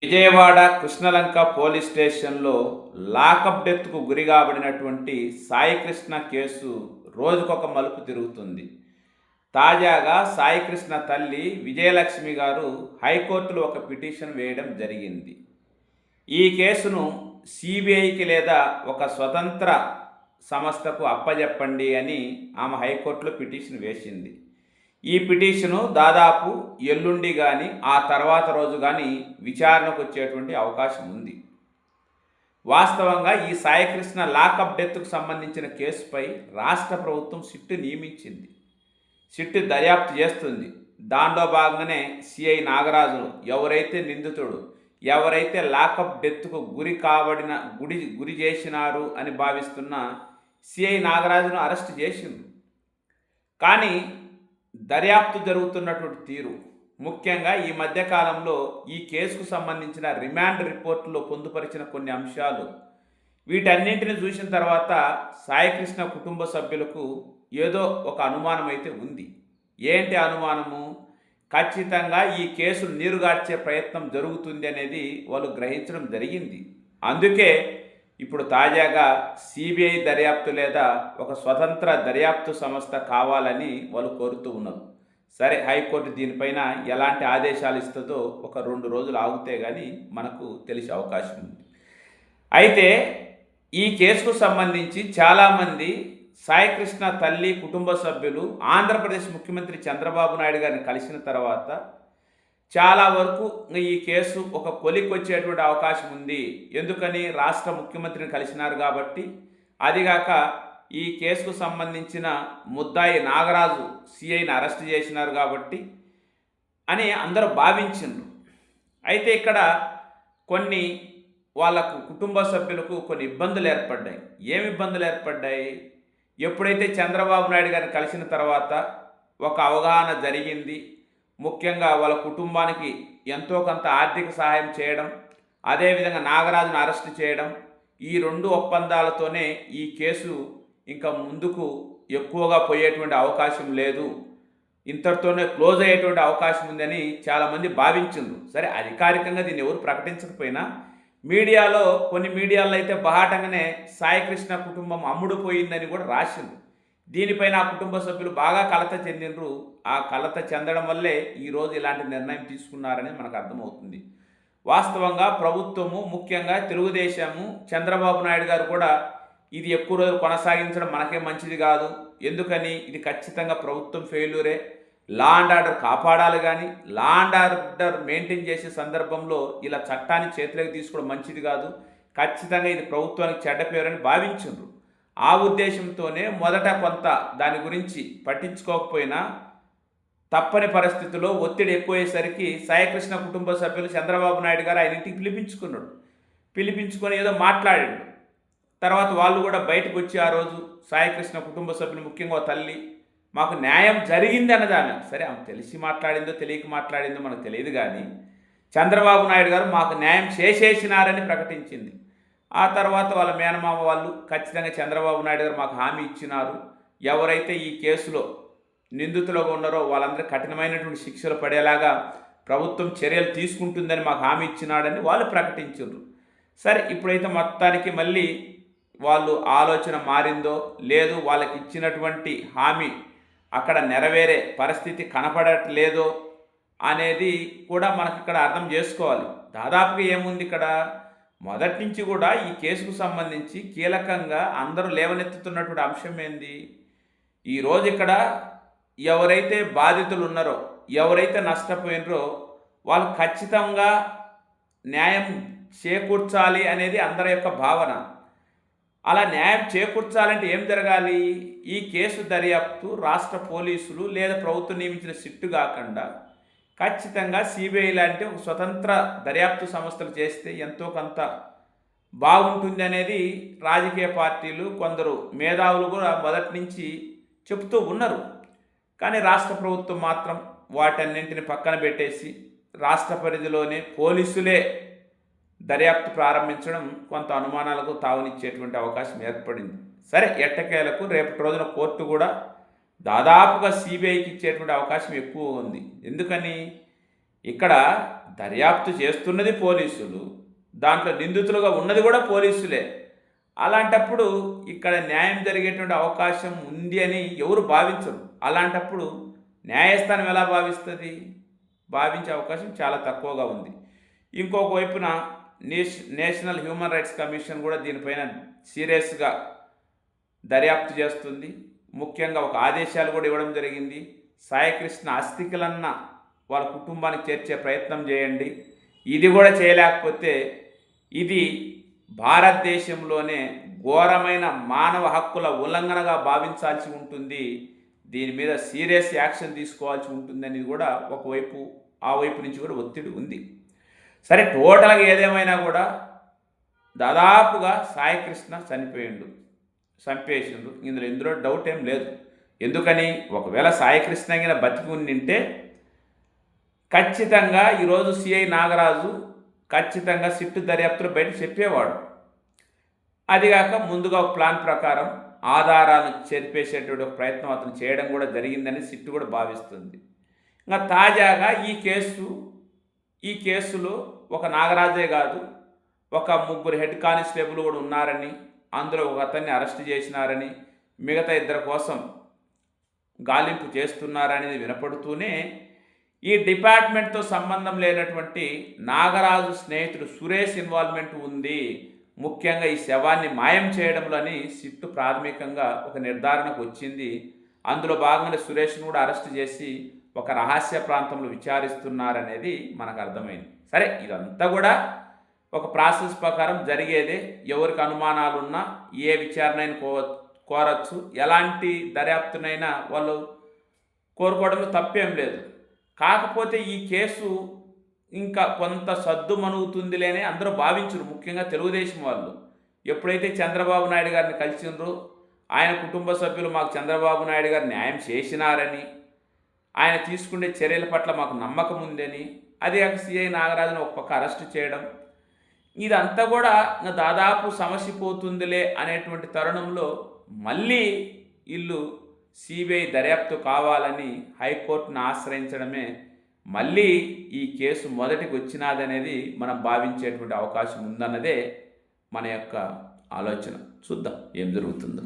Vijayawada Krishnalanka police స్టేషన్లో lockup డెత్కు గురి కాబడినటువంటి Saikrishna case రోజుకొక మలుపు తిరుగుతుంది. తాజాగా సాయికృష్ణ తల్లి విజయలక్ష్మి గారు హైకోర్టులో ఒక పిటిషన్ వేయడం జరిగింది. ఈ కేసును సిబిఐకి లేదా ఒక స్వతంత్ర సంస్థకు అప్పజెప్పండి అని ఆమె హైకోర్టులో పిటిషన్ వేసింది. ఈ పిటిషను దాదాపు ఎల్లుండి కానీ ఆ తర్వాత రోజు కానీ విచారణకు వచ్చేటువంటి అవకాశం ఉంది. వాస్తవంగా ఈ సాయికృష్ణ లాకప్ డెత్కు సంబంధించిన కేసుపై రాష్ట్ర ప్రభుత్వం సిట్టు నియమించింది. సిట్టు దర్యాప్తు చేస్తుంది. దానిలో భాగంగానే సిఐ నాగరాజు ఎవరైతే నిందితుడు, ఎవరైతే లాకప్ డెత్కు గురి చేసినారు అని భావిస్తున్న సిఐ నాగరాజును అరెస్ట్ చేసింది. కానీ దర్యాప్తు జరుగుతున్నటువంటి తీరు, ముఖ్యంగా ఈ మధ్యకాలంలో ఈ కేసుకు సంబంధించిన రిమాండ్ రిపోర్టులో పొందుపరిచిన కొన్ని అంశాలు, వీటన్నింటిని చూసిన తర్వాత సాయికృష్ణ కుటుంబ సభ్యులకు ఏదో ఒక అనుమానం అయితే ఉంది. ఏంటి అనుమానము? ఖచ్చితంగా ఈ కేసు నీరుగార్చే ప్రయత్నం జరుగుతుంది అనేది వాళ్ళు గ్రహించడం జరిగింది. అందుకే ఇప్పుడు తాజాగా సిబిఐ దర్యాప్తు లేదా ఒక స్వతంత్ర దర్యాప్తు సంస్థ కావాలని వాళ్ళు కోరుతూ ఉన్నారు. సరే, హైకోర్టు దీనిపైన ఎలాంటి ఆదేశాలు ఇస్తుందో ఒక 2 రోజులు ఆగితే కానీ మనకు తెలిసే అవకాశం ఉంది. అయితే ఈ కేసుకు సంబంధించి చాలామంది సాయికృష్ణ తల్లి కుటుంబ సభ్యులు ఆంధ్రప్రదేశ్ ముఖ్యమంత్రి చంద్రబాబు నాయుడు గారిని కలిసిన తర్వాత చాలా వరకు ఈ కేసు ఒక కొలికి వచ్చేటువంటి అవకాశం ఉంది. ఎందుకని? రాష్ట్ర ముఖ్యమంత్రిని కలిసినారు కాబట్టి, అదిగాక ఈ కేసుకు సంబంధించిన ముద్దాయి నాగరాజు సిఐని అరెస్ట్ చేసినారు కాబట్టి అని అందరూ భావించిండ్రు. అయితే ఇక్కడ కొన్ని వాళ్ళకు కుటుంబ సభ్యులకు కొన్ని ఇబ్బందులు ఏర్పడ్డాయి. ఏమి ఇబ్బందులు ఏర్పడ్డాయి? ఎప్పుడైతే చంద్రబాబు నాయుడు గారిని కలిసిన తర్వాత ఒక అవగాహన జరిగింది, ముఖ్యంగా వాళ్ళ కుటుంబానికి ఎంతో కొంత ఆర్థిక సహాయం చేయడం, అదేవిధంగా నాగరాజును అరెస్ట్ చేయడం, ఈ 2 ఒప్పందాలతోనే ఈ కేసు ఇంకా ముందుకు ఎక్కువగా పోయేటువంటి అవకాశం లేదు, ఇంతటితోనే క్లోజ్ అయ్యేటువంటి అవకాశం ఉందని చాలామంది భావించిండ్రు. సరే, అధికారికంగా దీన్ని ఎవరు ప్రకటించకపోయినా మీడియాలో కొన్ని మీడియాలో అయితే బహాటంగానే సాయికృష్ణ కుటుంబం అమ్ముడుపోయిందని కూడా రాసిండ్రు. దీనిపైన ఆ కుటుంబ సభ్యులు బాగా కలత చెందినరు. ఆ కలత చెందడం వల్లే ఈరోజు ఇలాంటి నిర్ణయం తీసుకున్నారని మనకు అర్థమవుతుంది. వాస్తవంగా ప్రభుత్వము, ముఖ్యంగా తెలుగుదేశము, చంద్రబాబు నాయుడు గారు కూడా ఇది ఎక్కువ రోజులు కొనసాగించడం మనకే మంచిది కాదు. ఎందుకని? ఇది ఖచ్చితంగా ప్రభుత్వం ఫెయిల్యూరే. లా అండ్ ఆర్డర్ కాపాడాలి, కానీ లా అండ్ ఆర్డర్ మెయింటైన్ చేసే సందర్భంలో ఇలా చట్టాన్ని చేతిలోకి తీసుకోవడం మంచిది కాదు. ఖచ్చితంగా ఇది ప్రభుత్వానికి చెడ్డ పేరని భావించారు. ఆ ఉద్దేశంతోనే మొదట కొంత దాని గురించి పట్టించుకోకపోయినా తప్పని పరిస్థితుల్లో ఒత్తిడి ఎక్కువయ్యేసరికి సాయికృష్ణ కుటుంబ సభ్యులు చంద్రబాబు నాయుడు గారు ఆయన ఇంటికి పిలిపించుకొని ఏదో మాట్లాడాడు. తర్వాత వాళ్ళు కూడా బయటకు వచ్చి ఆ రోజు సాయికృష్ణ కుటుంబ సభ్యులు, ముఖ్యంగా తల్లి, మాకు న్యాయం జరిగింది అన్నదామె. సరే, ఆమె తెలిసి మాట్లాడిందో తెలియక మాట్లాడిందో మనకు తెలియదు, కానీ చంద్రబాబు నాయుడు గారు మాకు న్యాయం చేసేసినారని ప్రకటించింది. ఆ తర్వాత వాళ్ళ మేనమామ వాళ్ళు ఖచ్చితంగా చంద్రబాబు నాయుడు గారు మాకు హామీ ఇచ్చినారు, ఎవరైతే ఈ కేసులో నిందితులుగా ఉన్నారో వాళ్ళందరూ కఠినమైనటువంటి శిక్షలు పడేలాగా ప్రభుత్వం చర్యలు తీసుకుంటుందని మాకు హామీ ఇచ్చినాడని వాళ్ళు ప్రకటించారు. సరే, ఇప్పుడైతే మొత్తానికి మళ్ళీ వాళ్ళు ఆలోచన మారిందో లేదు, వాళ్ళకి ఇచ్చినటువంటి హామీ అక్కడ నెరవేరే పరిస్థితి కనపడట్లేదో అనేది కూడా మనకి ఇక్కడ అర్థం చేసుకోవాలి. దాదాపుగా ఏముంది ఇక్కడ, మొదటి నుంచి కూడా ఈ కేసుకు సంబంధించి కీలకంగా అందరూ లేవనెత్తుతున్నటువంటి అంశం ఏంది? ఈరోజు ఇక్కడ ఎవరైతే బాధితులు ఉన్నారో, ఎవరైతే నష్టపోయినరో వాళ్ళు ఖచ్చితంగా న్యాయం చేకూర్చాలి అనేది అందరి యొక్క భావన. అలా న్యాయం చేకూర్చాలంటే ఏం జరగాలి? ఈ కేసు దర్యాప్తు రాష్ట్ర పోలీసులు లేదా ప్రభుత్వం నియమించిన సిట్టు కాకుండా ఖచ్చితంగా సిబిఐ లాంటి ఒక స్వతంత్ర దర్యాప్తు సంస్థలు చేస్తే ఎంతో కొంత బాగుంటుంది అనేది రాజకీయ పార్టీలు, కొందరు మేధావులు కూడా మొదటి నుంచి చెబుతూ ఉన్నారు. కానీ రాష్ట్ర ప్రభుత్వం మాత్రం వాటన్నింటిని పక్కన పెట్టేసి రాష్ట్ర పరిధిలోనే పోలీసులే దర్యాప్తు ప్రారంభించడం కొంత అనుమానాలకు తావునిచ్చేటువంటి అవకాశం ఏర్పడింది. సరే, ఎట్టకేలకు రేపటి రోజున కోర్టు కూడా దాదాపుగా సిబిఐకి ఇచ్చేటువంటి అవకాశం ఎక్కువ ఉంది. ఎందుకని? ఇక్కడ దర్యాప్తు చేస్తున్నది పోలీసులు, దాంట్లో నిందితులుగా ఉన్నది కూడా పోలీసులే. అలాంటప్పుడు ఇక్కడ న్యాయం జరిగేటువంటి అవకాశం ఉంది అని ఎవరు భావించరు. అలాంటప్పుడు న్యాయస్థానం ఎలా భావిస్తుంది? భావించే అవకాశం చాలా తక్కువగా ఉంది. ఇంకొక వైపున నేషనల్ హ్యూమన్ రైట్స్ కమిషన్ కూడా దీనిపైన సీరియస్గా దర్యాప్తు చేస్తుంది. ముఖ్యంగా ఒక ఆదేశాలు కూడా ఇవ్వడం జరిగింది. సాయికృష్ణ అస్థికలన్న వాళ్ళ కుటుంబానికి చేర్చే ప్రయత్నం చేయండి. ఇది కూడా చేయలేకపోతే ఇది భారతదేశంలోనే ఘోరమైన మానవ హక్కుల ఉల్లంఘనగా భావించాల్సి ఉంటుంది. దీని మీద సీరియస్ యాక్షన్ తీసుకోవాల్సి ఉంటుందని కూడా ఒకవైపు ఆ వైపు నుంచి కూడా ఒత్తిడి ఉంది. సరే, టోటల్గా ఏదేమైనా కూడా దాదాపుగా సాయికృష్ణ చంపేసిండు. ఇందులో డౌట్ ఏం లేదు. ఎందుకని, ఒకవేళ సాయికృష్ణ గిన బతికి ఉండింటే ఖచ్చితంగా ఈరోజు సిఐ నాగరాజు ఖచ్చితంగా సిట్టు దర్యాప్తులో బయట చెప్పేవాడు. అదిగాక ముందుగా ఒక ప్లాన్ ప్రకారం ఆధారాలను చెరిపేసేటువంటి ఒక ప్రయత్నం అతను చేయడం కూడా జరిగిందని సిట్టు కూడా భావిస్తుంది. ఇంకా తాజాగా ఈ కేసులో ఒక నాగరాజే కాదు, ఒక 3 హెడ్ కానిస్టేబుల్ కూడా ఉన్నారని, అందులో ఒక అతన్ని అరెస్ట్ చేసినారని, మిగతా 2 కోసం గాలింపు చేస్తున్నారనేది వినపడుతూనే ఈ డిపార్ట్మెంట్తో సంబంధం లేనటువంటి నాగరాజు స్నేహితుడు సురేష్ ఇన్వాల్వ్మెంట్ ఉంది, ముఖ్యంగా ఈ శవాన్ని మాయం చేయడంలోని సిట్టు ప్రాథమికంగా ఒక నిర్ధారణకు వచ్చింది. అందులో భాగంగా సురేష్ను కూడా అరెస్ట్ చేసి ఒక రహస్య ప్రాంతంలో విచారిస్తున్నారనేది మనకు అర్థమైంది. సరే, ఇదంతా కూడా ఒక ప్రాసెస్ ప్రకారం జరిగేదే. ఎవరికి అనుమానాలున్నా ఏ విచారణ కోరచ్చు, ఎలాంటి దర్యాప్తునైనా వాళ్ళు కోరుకోవడంలో తప్పేం లేదు. కాకపోతే ఈ కేసు ఇంకా కొంత సద్దు మణుగుతుందిలేనే అందరూ భావించరు. ముఖ్యంగా తెలుగుదేశం వాళ్ళు ఎప్పుడైతే చంద్రబాబు నాయుడు గారిని కలిసిండ్రో, ఆయన కుటుంబ సభ్యులు మాకు చంద్రబాబు నాయుడు గారు న్యాయం చేసినారని, ఆయన తీసుకునే చర్యల పట్ల మాకు నమ్మకం ఉందని, అది సిఐ నాగరాజును ఒక పక్క అరెస్టు చేయడం, ఇదంతా కూడా దాదాపు సమసిపోతుందిలే అనేటువంటి తరుణంలో మళ్ళీ వీళ్ళు సిబిఐ దర్యాప్తు కావాలని హైకోర్టును ఆశ్రయించడమే మళ్ళీ ఈ కేసు మొదటికి వచ్చినాదనేది మనం భావించేటువంటి అవకాశం ఉందన్నదే మన యొక్క ఆలోచన. చూద్దాం ఏం జరుగుతుందో.